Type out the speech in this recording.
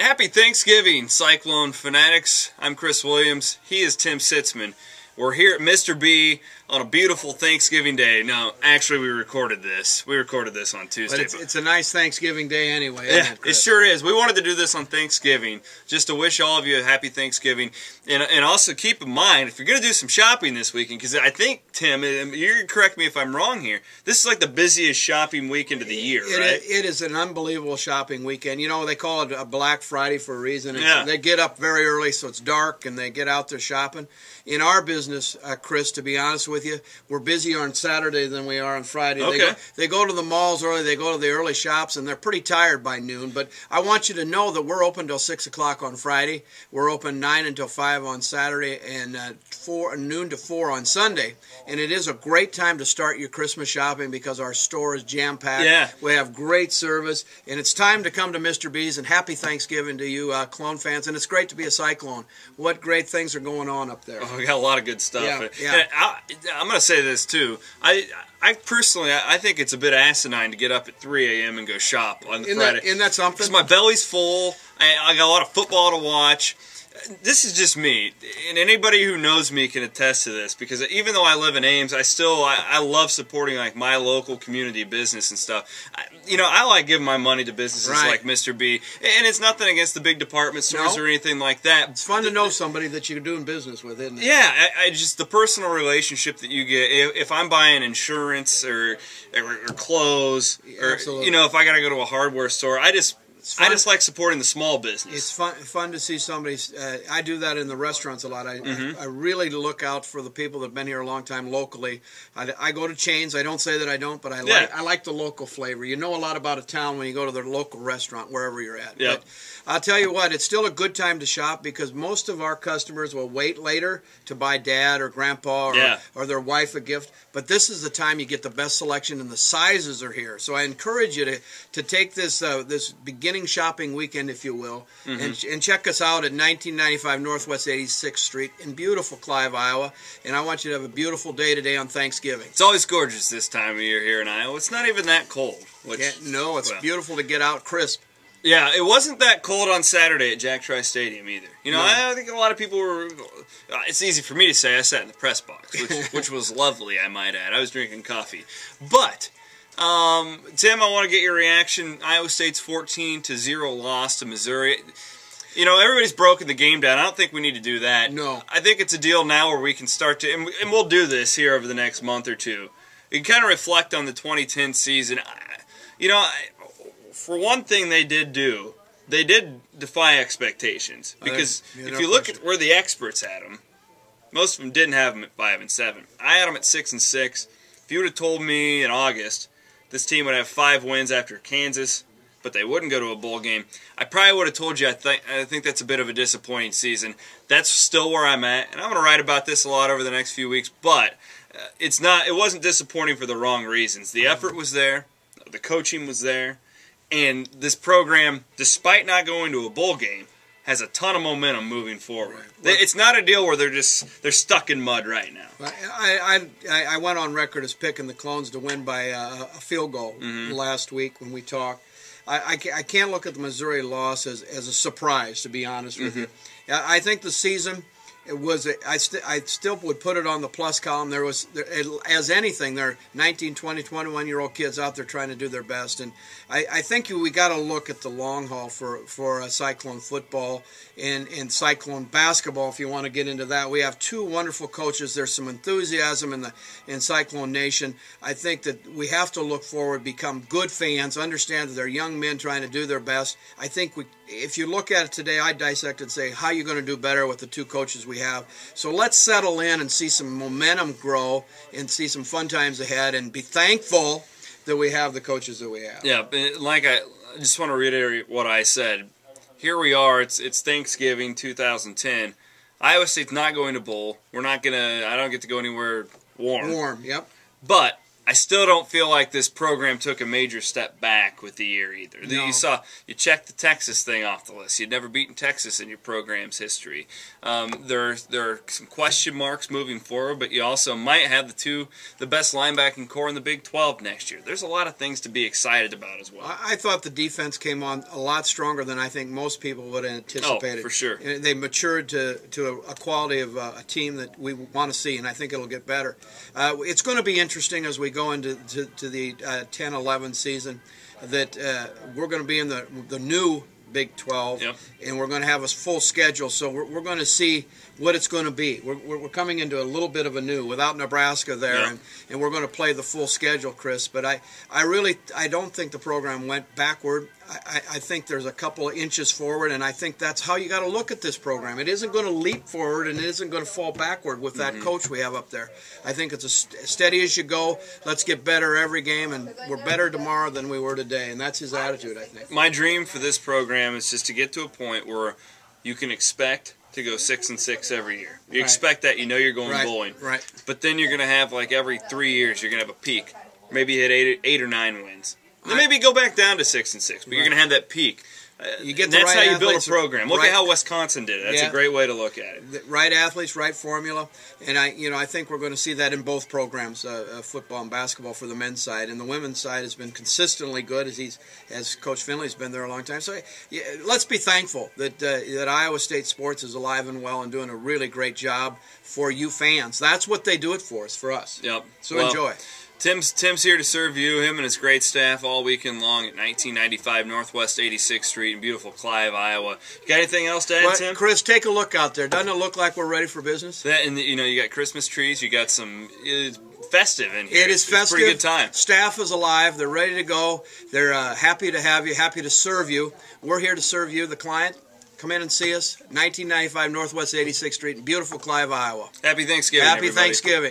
Happy Thanksgiving, Cyclone fanatics. I'm Chris Williams. He is Tim Sitzmann. We're here at Mr. B on a beautiful Thanksgiving day. No, actually, we recorded this. We recorded this on Tuesday. But it's a nice Thanksgiving day anyway. Yeah, it sure is. We wanted to do this on Thanksgiving, just to wish all of you a happy Thanksgiving. And also keep in mind, if you're going to do some shopping this weekend, because I think, Tim, you're going to correct me if I'm wrong here, this is like the busiest shopping weekend of the year, right? It is an unbelievable shopping weekend. You know, they call it a Black Friday for a reason. Yeah. They get up very early so it's dark, and they get out there shopping. In our business, Chris, to be honest with you, we're busier on Saturday than we are on Friday. Okay. They go to the malls early, they go to the early shops, and they're pretty tired by noon. But I want you to know that we're open till 6 o'clock on Friday. We're open 9 until 5 on Saturday, and noon to 4 on Sunday. And it is a great time to start your Christmas shopping because our store is jam-packed. Yeah. We have great service, and it's time to come to Mr. B's, and happy Thanksgiving to you Clone fans. And it's great to be a Cyclone. What great things are going on up there. We got a lot of good stuff. Yeah. I'm going to say this too. I personally, I think it's a bit asinine to get up at 3 a.m. and go shop on Friday. Isn't that something? Because my belly's full. I got a lot of football to watch. This is just me, and anybody who knows me can attest to this, because even though I live in Ames, I love supporting like my local community business and stuff. I like giving my money to businesses like Mr. B, and it's nothing against the big department stores or anything like that. It's fun to know somebody that you're doing business with, isn't it? Yeah, I just the personal relationship that you get if I'm buying insurance or clothes, or if I gotta go to a hardware store, I just like supporting the small business. It's fun to see somebody. I do that in the restaurants a lot. I really look out for the people that have been here a long time locally. I go to chains. I don't say that I don't, but I like the local flavor. You know a lot about a town when you go to their local restaurant, wherever you're at. Yep. But I'll tell you what, it's still a good time to shop because most of our customers will wait later to buy dad or grandpa or their wife a gift. But this is the time you get the best selection, and the sizes are here. So I encourage you to take this beginning shopping weekend, if you will, and check us out at 1995 Northwest 86th Street in beautiful Clive, Iowa. And I want you to have a beautiful day today on Thanksgiving. It's always gorgeous this time of year here in Iowa. It's not even that cold. No, it's beautiful to get out crisp. Yeah, it wasn't that cold on Saturday at Jack Trice Stadium either. I think a lot of people were. It's easy for me to say. I sat in the press box, which was lovely, I might add. I was drinking coffee, but. Tim, I want to get your reaction. Iowa State's 14-0 loss to Missouri. Everybody's broken the game down. I don't think we need to do that. No. I think it's a deal now where we can start to, and we'll do this here over the next month or two. You can kind of reflect on the 2010 season. For one thing they did do, they did defy expectations. Because if you look at where the experts had them, most of them didn't have them at 5-7. I had them at 6-6. If you would have told me in August this team would have 5 wins after Kansas, but they wouldn't go to a bowl game, I probably would have told you I think that's a bit of a disappointing season. That's still where I'm at, and I'm going to write about this a lot over the next few weeks, but it wasn't disappointing for the wrong reasons. The effort was there, the coaching was there, and this program, despite not going to a bowl game, has a ton of momentum moving forward. Right. It's not a deal where they're stuck in mud right now. I went on record as picking the Clones to win by a field goal last week when we talked. I can't look at the Missouri loss as a surprise, to be honest with you. I think the season, I still would put it on the plus column. As anything, there are 19, 20, 21-year-old kids out there trying to do their best. And I think we got to look at the long haul for Cyclone football and Cyclone basketball, if you want to get into that. We have 2 wonderful coaches. There's some enthusiasm in Cyclone Nation. I think that we have to look forward, become good fans, understand that they're young men trying to do their best. I think if you look at it today, I dissect it and say, how are you going to do better with the 2 coaches we have? So let's settle in and see some momentum grow and see some fun times ahead and be thankful that we have the coaches that we have. Yeah, I just want to reiterate what I said. Here we are. It's Thanksgiving 2010. Iowa State's not going to bowl. I don't get to go anywhere warm. Yep. But I still don't feel like this program took a major step back with the year either. No. You checked the Texas thing off the list. You'd never beaten Texas in your program's history. There are some question marks moving forward, but you also might have the best linebacking core in the Big 12 next year. There's a lot of things to be excited about as well. I thought the defense came on a lot stronger than I think most people would have anticipated. Oh, for sure. They matured to a quality of a team that we want to see, and I think it'll get better. It's going to be interesting as we go into the 10-11 season that we're going to be in the new Big 12, yep. and we're going to have a full schedule, so we're going to see what it's going to be. We're coming into a little bit of a new without Nebraska there, yep. and we're going to play the full schedule, Chris. But I don't think the program went backward. I think there's a couple of inches forward, and I think that's how you got to look at this program. It isn't going to leap forward, and it isn't going to fall backward with that coach we have up there. I think it's as steady as you go. Let's get better every game, and we're better tomorrow than we were today, and that's his attitude, I think. My dream for this program is just to get to a point where you can expect to go 6-6 every year. You expect that, you know you're going bowling. Right. But then you're going to have, like, every 3 years, you're going to have a peak. Maybe hit 8 or 9 wins. Then maybe go back down to 6-6, but you're going to have that peak. That's how you build a program. Look at how Wisconsin did it. That's a great way to look at it. Right athletes, right formula, and I think we're going to see that in both programs, football and basketball for the men's side, and the women's side has been consistently good as Coach Finley's been there a long time. So let's be thankful that Iowa State sports is alive and well and doing a really great job for you fans. That's what they do it for us. Yep. So enjoy. Tim's here to serve you, him and his great staff all weekend long at 1995 Northwest 86th Street in beautiful Clive, Iowa. You got anything else to add, Tim? Chris, take a look out there. Doesn't it look like we're ready for business? That, and you got Christmas trees. You got some festive in here. It is festive. It's a pretty good time. Staff is alive. They're ready to go. They're happy to have you, happy to serve you. We're here to serve you, the client. Come in and see us. 1995 Northwest 86th Street in beautiful Clive, Iowa. Happy Thanksgiving, Happy everybody. Thanksgiving.